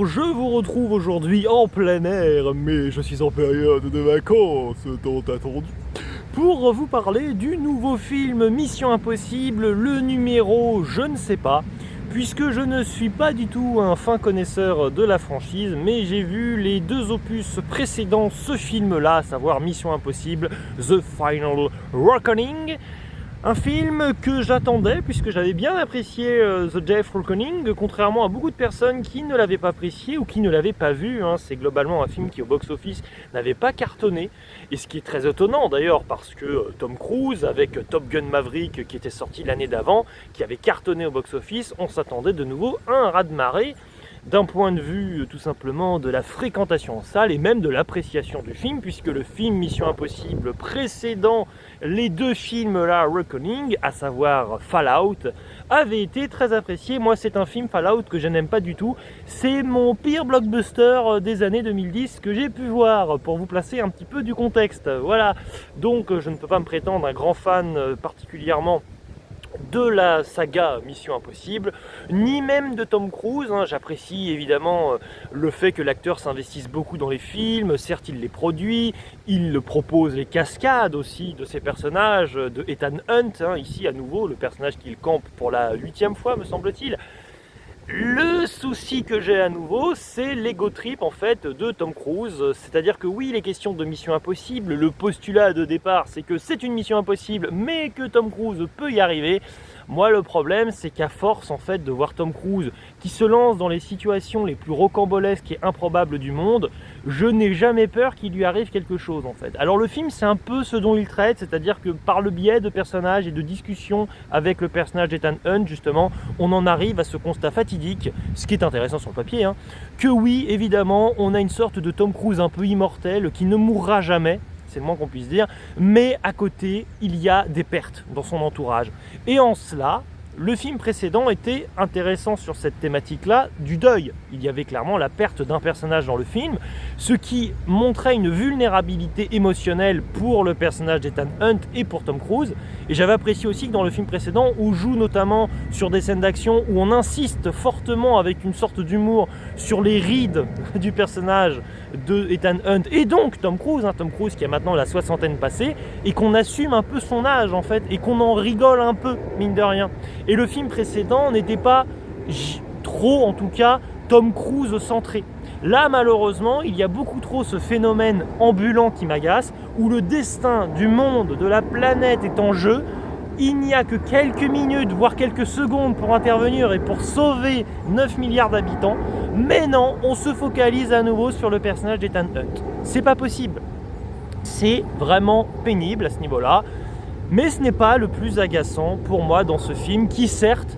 Bonjour, je vous retrouve aujourd'hui en plein air, mais je suis en période de vacances, tant attendu, pour vous parler du nouveau film Mission Impossible, le numéro je ne sais pas, puisque je ne suis pas du tout un fin connaisseur de la franchise, mais j'ai vu les deux opus précédents ce film-là, à savoir Mission Impossible, The Final Reckoning. Un film que j'attendais puisque j'avais bien apprécié The Death Reckoning, contrairement à beaucoup de personnes qui ne l'avaient pas apprécié ou qui ne l'avaient pas vu. C'est globalement un film qui au box-office n'avait pas cartonné, et ce qui est très étonnant d'ailleurs parce que Tom Cruise avec Top Gun Maverick qui était sorti l'année d'avant, qui avait cartonné au box-office, on s'attendait de nouveau à un raz-de-marée d'un point de vue tout simplement de la fréquentation en salle et même de l'appréciation du film, puisque le film Mission Impossible précédent les deux films là, Reckoning, à savoir Fallout, avait été très apprécié. Moi c'est un film Fallout que je n'aime pas du tout, c'est mon pire blockbuster des années 2010 que j'ai pu voir, pour vous placer un petit peu du contexte. Voilà, donc je ne peux pas me prétendre un grand fan particulièrement de la saga Mission Impossible, ni même de Tom Cruise. J'apprécie évidemment le fait que l'acteur s'investisse beaucoup dans les films, certes il les produit, il propose les cascades aussi de ses personnages, de Ethan Hunt, ici à nouveau le personnage qu'il campe pour la 8e fois me semble-t-il. Le souci que j'ai à nouveau, c'est l'ego trip en fait de Tom Cruise, c'est-à-dire que oui, les questions de Mission Impossible, le postulat de départ c'est que c'est une mission impossible mais que Tom Cruise peut y arriver. Moi le problème c'est qu'à force en fait de voir Tom Cruise qui se lance dans les situations les plus rocambolesques et improbables du monde, je n'ai jamais peur qu'il lui arrive quelque chose en fait. Alors le film c'est un peu ce dont il traite, c'est-à-dire que par le biais de personnages et de discussions avec le personnage d'Ethan Hunt justement, on en arrive à ce constat fatidique, ce qui est intéressant sur le papier, que oui évidemment on a une sorte de Tom Cruise un peu immortel qui ne mourra jamais, c'est le moins qu'on puisse dire, mais à côté il y a des pertes dans son entourage, et en cela le film précédent était intéressant sur cette thématique-là du deuil. Il y avait clairement la perte d'un personnage dans le film, ce qui montrait une vulnérabilité émotionnelle pour le personnage d'Ethan Hunt et pour Tom Cruise. Et j'avais apprécié aussi que dans le film précédent, on joue notamment sur des scènes d'action où on insiste fortement avec une sorte d'humour sur les rides du personnage de Ethan Hunt et donc Tom Cruise, Tom Cruise qui a maintenant la soixantaine passée, et qu'on assume un peu son âge en fait, et qu'on en rigole un peu, mine de rien. Et le film précédent n'était pas trop, en tout cas, Tom Cruise centré. Là, malheureusement, il y a beaucoup trop ce phénomène ambulant qui m'agace, où le destin du monde, de la planète est en jeu. Il n'y a que quelques minutes, voire quelques secondes pour intervenir et pour sauver 9 milliards d'habitants. Mais non, on se focalise à nouveau sur le personnage d'Ethan Hunt. C'est pas possible. C'est vraiment pénible à ce niveau-là. Mais ce n'est pas le plus agaçant pour moi dans ce film qui certes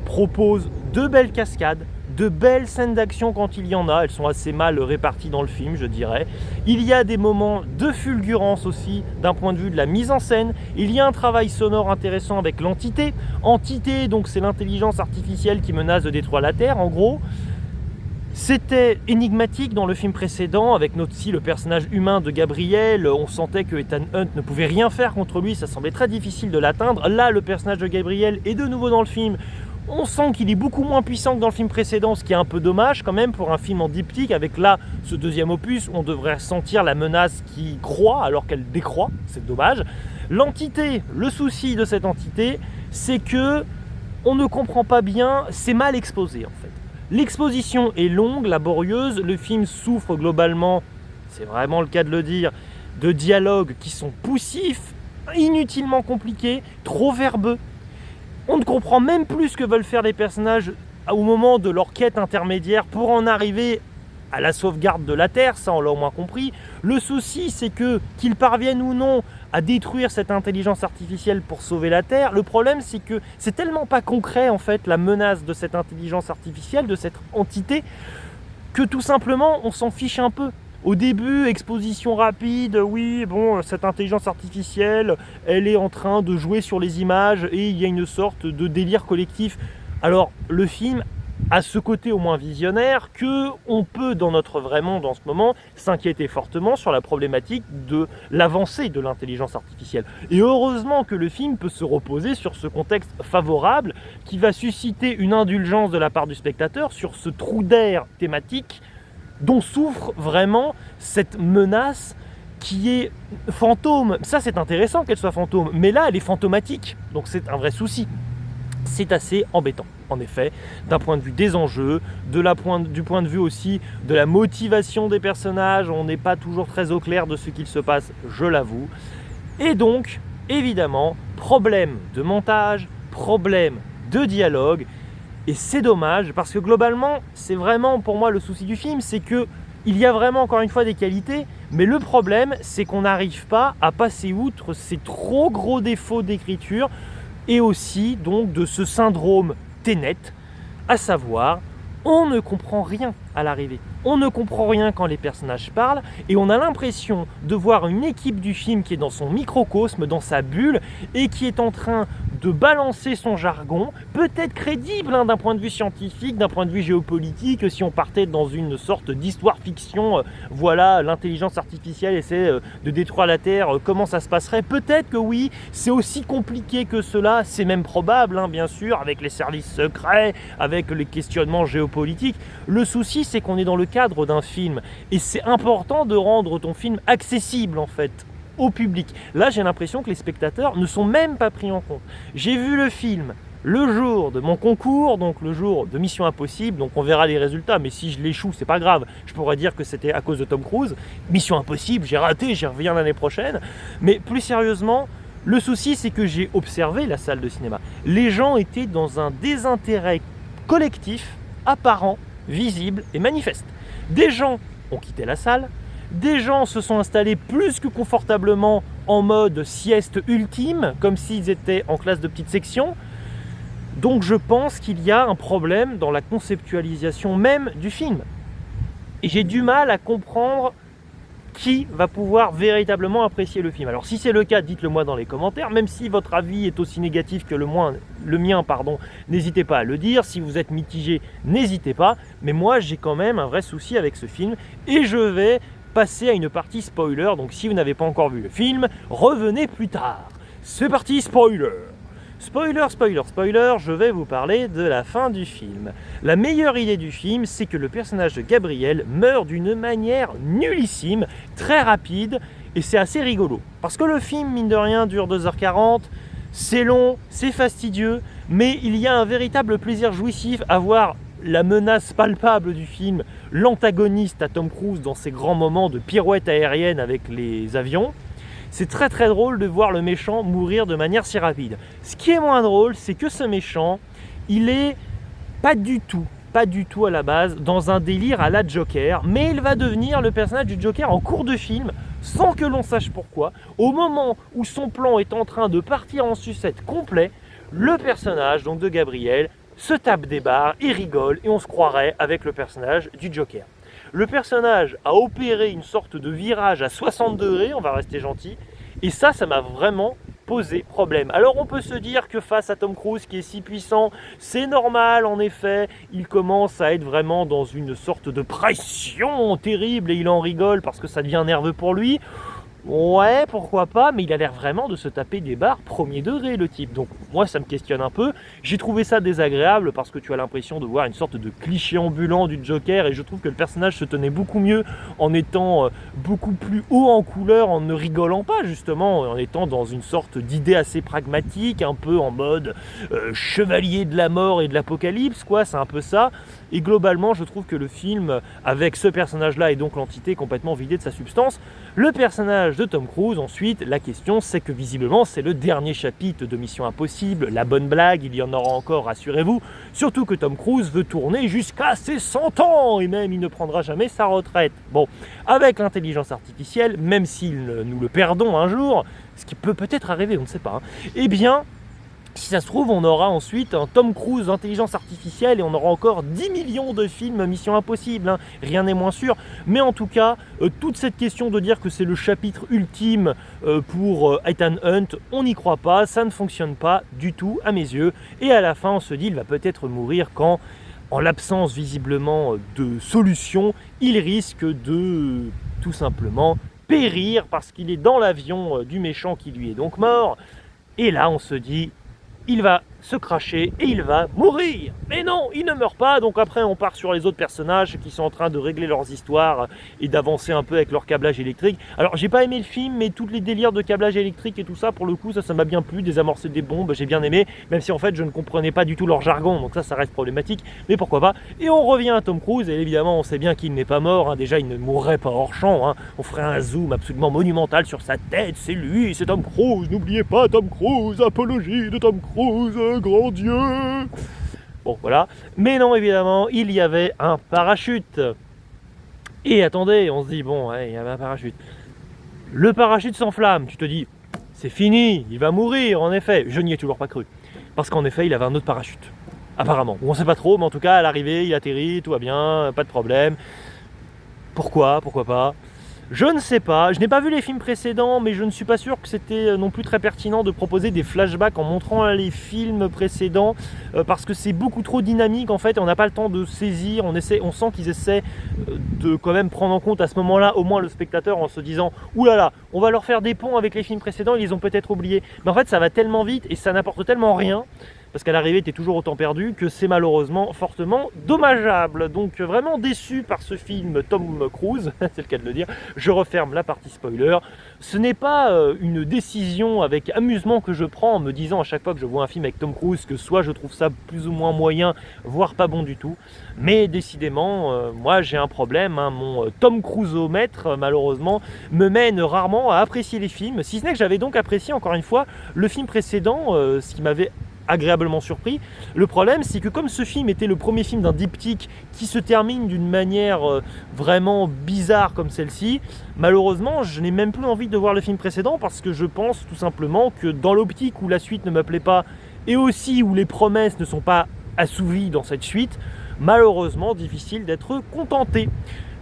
propose de belles cascades, de belles scènes d'action quand il y en a, elles sont assez mal réparties dans le film je dirais. Il y a des moments de fulgurance aussi d'un point de vue de la mise en scène, il y a un travail sonore intéressant avec l'entité. Entité donc c'est l'intelligence artificielle qui menace de détruire la Terre en gros. C'était énigmatique dans le film précédent, avec aussi le personnage humain de Gabriel. On sentait que Ethan Hunt ne pouvait rien faire contre lui, ça semblait très difficile de l'atteindre. Là, le personnage de Gabriel est de nouveau dans le film. On sent qu'il est beaucoup moins puissant que dans le film précédent, ce qui est un peu dommage quand même pour un film en diptyque, avec là, ce deuxième opus, où on devrait sentir la menace qui croît alors qu'elle décroît, c'est dommage. L'entité, le souci de cette entité, c'est que on ne comprend pas bien, c'est mal exposé en fait. L'exposition est longue, laborieuse, le film souffre globalement, c'est vraiment le cas de le dire, de dialogues qui sont poussifs, inutilement compliqués, trop verbeux. On ne comprend même plus ce que veulent faire les personnages au moment de leur quête intermédiaire pour en arriver à la sauvegarde de la Terre, ça on l'a au moins compris. Le souci c'est que, qu'ils parviennent ou non à détruire cette intelligence artificielle pour sauver la Terre, le problème c'est que c'est tellement pas concret en fait la menace de cette intelligence artificielle, de cette entité, que tout simplement on s'en fiche un peu. Au début, exposition rapide, oui, bon, cette intelligence artificielle, elle est en train de jouer sur les images et il y a une sorte de délire collectif. Alors, le film à ce côté au moins visionnaire que on peut dans notre vrai monde en ce moment s'inquiéter fortement sur la problématique de l'avancée de l'intelligence artificielle. Et heureusement que le film peut se reposer sur ce contexte favorable qui va susciter une indulgence de la part du spectateur sur ce trou d'air thématique dont souffre vraiment cette menace qui est fantôme. Ça c'est intéressant qu'elle soit fantôme, mais là elle est fantomatique, donc c'est un vrai souci. C'est assez embêtant, en effet, d'un point de vue des enjeux, du point de vue aussi de la motivation des personnages. On n'est pas toujours très au clair de ce qu'il se passe, je l'avoue. Et donc, évidemment, problème de montage, problème de dialogue, et c'est dommage, parce que globalement, c'est vraiment pour moi le souci du film, c'est que il y a vraiment encore une fois des qualités, mais le problème, c'est qu'on n'arrive pas à passer outre ces trop gros défauts d'écriture, et aussi donc de ce syndrome Tenet, à savoir, on ne comprend rien à l'arrivée. On ne comprend rien quand les personnages parlent, et on a l'impression de voir une équipe du film qui est dans son microcosme, dans sa bulle, et qui est en train de balancer son jargon, peut-être crédible d'un point de vue scientifique, d'un point de vue géopolitique, si on partait dans une sorte d'histoire-fiction, voilà, l'intelligence artificielle essaie de détruire la Terre, comment ça se passerait? Peut-être que oui, c'est aussi compliqué que cela, c'est même probable, bien sûr, avec les services secrets, avec les questionnements géopolitiques. Le souci, c'est qu'on est dans le cadre d'un film, et c'est important de rendre ton film accessible, en fait, au public. Là, j'ai l'impression que les spectateurs ne sont même pas pris en compte. J'ai vu le film le jour de mon concours, donc le jour de Mission Impossible, donc on verra les résultats, mais si je l'échoue, c'est pas grave. Je pourrais dire que c'était à cause de Tom Cruise. Mission Impossible, j'ai raté, j'y reviens l'année prochaine. Mais plus sérieusement, le souci, c'est que j'ai observé la salle de cinéma. Les gens étaient dans un désintérêt collectif, apparent, visible et manifeste. Des gens ont quitté la salle, des gens se sont installés plus que confortablement en mode sieste ultime, comme s'ils étaient en classe de petite section. Donc je pense qu'il y a un problème dans la conceptualisation même du film. Et j'ai du mal à comprendre qui va pouvoir véritablement apprécier le film. Alors si c'est le cas, dites-le moi dans les commentaires, même si votre avis est aussi négatif que le mien, n'hésitez pas à le dire. Si vous êtes mitigé, n'hésitez pas. Mais moi, j'ai quand même un vrai souci avec ce film, et je vais passer à une partie spoiler. Donc si vous n'avez pas encore vu le film, revenez plus tard. C'est parti, spoiler! Spoiler, je vais vous parler de la fin du film. La meilleure idée du film, c'est que le personnage de Gabriel meurt d'une manière nullissime, très rapide, et c'est assez rigolo. Parce que le film, mine de rien, dure 2h40, c'est long, c'est fastidieux, mais il y a un véritable plaisir jouissif à voir la menace palpable du film, l'antagoniste à Tom Cruise dans ses grands moments de pirouette aérienne avec les avions. C'est très très drôle de voir le méchant mourir de manière si rapide. Ce qui est moins drôle, c'est que ce méchant, il est pas du tout à la base dans un délire à la Joker, mais il va devenir le personnage du Joker en cours de film, sans que l'on sache pourquoi. Au moment où son plan est en train de partir en sucette complet, le personnage donc de Gabriel se tape des barres et rigole, et on se croirait avec le personnage du Joker. Le personnage a opéré une sorte de virage à 60 degrés, on va rester gentil, et ça m'a vraiment posé problème. Alors on peut se dire que face à Tom Cruise qui est si puissant, c'est normal en effet, il commence à être vraiment dans une sorte de pression terrible et il en rigole parce que ça devient nerveux pour lui. Ouais, pourquoi pas, mais il a l'air vraiment de se taper des barres premier degré, le type. Donc moi, ça me questionne un peu. J'ai trouvé ça désagréable parce que tu as l'impression de voir une sorte de cliché ambulant du Joker, et je trouve que le personnage se tenait beaucoup mieux en étant beaucoup plus haut en couleur, en ne rigolant pas justement, en étant dans une sorte d'idée assez pragmatique, un peu en mode chevalier de la mort et de l'apocalypse, quoi, c'est un peu ça. Et globalement, je trouve que le film, avec ce personnage-là et donc l'entité complètement vidée de sa substance, le personnage de Tom Cruise, ensuite, la question c'est que visiblement c'est le dernier chapitre de Mission Impossible, la bonne blague, il y en aura encore, rassurez-vous, surtout que Tom Cruise veut tourner jusqu'à ses 100 ans, et même il ne prendra jamais sa retraite. Bon, avec l'intelligence artificielle, même si nous le perdons un jour, ce qui peut peut-être arriver, on ne sait pas, eh bien, si ça se trouve, on aura ensuite un Tom Cruise d'intelligence artificielle et on aura encore 10 millions de films Mission Impossible, rien n'est moins sûr. Mais en tout cas, toute cette question de dire que c'est le chapitre ultime pour Ethan Hunt, on n'y croit pas, ça ne fonctionne pas du tout à mes yeux. Et à la fin, on se dit, il va peut-être mourir quand en l'absence visiblement de solution, il risque de tout simplement périr parce qu'il est dans l'avion du méchant qui lui est donc mort. Et là on se dit, il va se cracher et il va mourir. Mais non, il ne meurt pas, donc après on part sur les autres personnages qui sont en train de régler leurs histoires et d'avancer un peu avec leur câblage électrique. Alors j'ai pas aimé le film, mais tous les délires de câblage électrique et tout ça, pour le coup, ça m'a bien plu, désamorcer des bombes, j'ai bien aimé, même si en fait je ne comprenais pas du tout leur jargon, donc ça reste problématique, mais pourquoi pas. Et on revient à Tom Cruise, et évidemment on sait bien qu'il n'est pas mort, hein. Déjà il ne mourrait pas hors champ, hein. On ferait un zoom absolument monumental sur sa tête, c'est lui, c'est Tom Cruise, n'oubliez pas Tom Cruise, apologie de Tom Cruise, grand Dieu. Bon voilà, mais non évidemment il y avait un parachute. Et attendez, on se dit bon ouais, il y avait un parachute. Le parachute s'enflamme, tu te dis c'est fini, il va mourir en effet. Je n'y ai toujours pas cru, parce qu'en effet il avait un autre parachute. Apparemment, on sait pas trop, mais en tout cas à l'arrivée il atterrit, tout va bien, pas de problème. Pourquoi pas? Je ne sais pas, je n'ai pas vu les films précédents, mais je ne suis pas sûr que c'était non plus très pertinent de proposer des flashbacks en montrant les films précédents, parce que c'est beaucoup trop dynamique en fait, et on n'a pas le temps de saisir, on sent qu'ils essaient de quand même prendre en compte à ce moment-là au moins le spectateur en se disant « Ouh là là, on va leur faire des ponts avec les films précédents, ils les ont peut-être oubliés ». Mais en fait ça va tellement vite et ça n'apporte tellement rien, parce qu'à l'arrivée tu es toujours autant perdu, que c'est malheureusement fortement dommageable. Donc vraiment déçu par ce film Tom Cruise, c'est le cas de le dire. Je referme la partie spoiler. Ce n'est pas une décision avec amusement que je prends en me disant à chaque fois que je vois un film avec Tom Cruise que soit je trouve ça plus ou moins moyen, voire pas bon du tout. Mais décidément, moi j'ai un problème, hein. Mon Tom Cruiseomètre malheureusement me mène rarement à apprécier les films, si ce n'est que j'avais donc apprécié encore une fois le film précédent, ce qui m'avait agréablement surpris. Le problème c'est que comme ce film était le premier film d'un diptyque qui se termine d'une manière vraiment bizarre comme celle-ci, malheureusement je n'ai même plus envie de voir le film précédent, parce que je pense tout simplement que dans l'optique où la suite ne me plaît pas et aussi où les promesses ne sont pas assouvies dans cette suite, malheureusement difficile d'être contenté.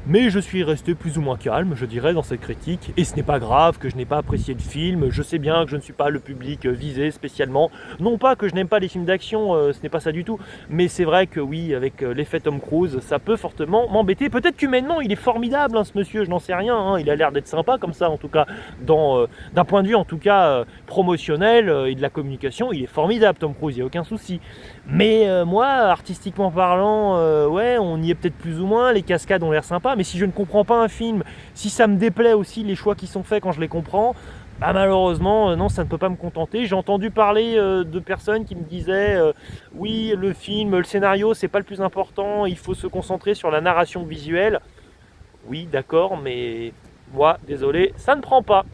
Mais je suis resté plus ou moins calme, je dirais, dans cette critique, et ce n'est pas grave que je n'ai pas apprécié le film. Je sais bien que je ne suis pas le public visé spécialement, non pas que je n'aime pas les films d'action, ce n'est pas ça du tout, mais c'est vrai que oui, avec l'effet Tom Cruise, ça peut fortement m'embêter. Peut-être qu'humainement il est formidable, hein, ce monsieur, je n'en sais rien, hein. Il a l'air d'être sympa comme ça, en tout cas, d'un point de vue en tout cas promotionnel et de la communication, il est formidable Tom Cruise, il n'y a aucun souci. Mais moi, artistiquement parlant, ouais, on y est peut-être plus ou moins, les cascades ont l'air sympas, mais si je ne comprends pas un film, si ça me déplaît aussi les choix qui sont faits quand je les comprends, bah malheureusement, non, ça ne peut pas me contenter. J'ai entendu parler de personnes qui me disaient oui, le film, le scénario, c'est pas le plus important, il faut se concentrer sur la narration visuelle. Oui, d'accord, mais moi, désolé, ça ne prend pas.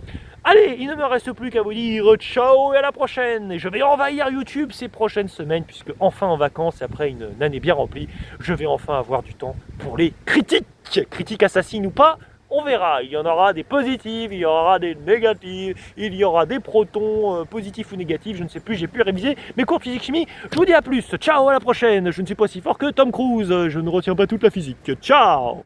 Allez, il ne me reste plus qu'à vous dire ciao et à la prochaine. Et je vais envahir YouTube ces prochaines semaines, puisque enfin en vacances, et après une année bien remplie, je vais enfin avoir du temps pour les critiques. Critiques assassines ou pas, on verra. Il y en aura des positives, il y aura des négatives, il y aura des protons positifs ou négatifs, je ne sais plus, j'ai pu réviser mes cours de physique-chimie. Je vous dis à plus, ciao, à la prochaine. Je ne suis pas si fort que Tom Cruise, je ne retiens pas toute la physique. Ciao.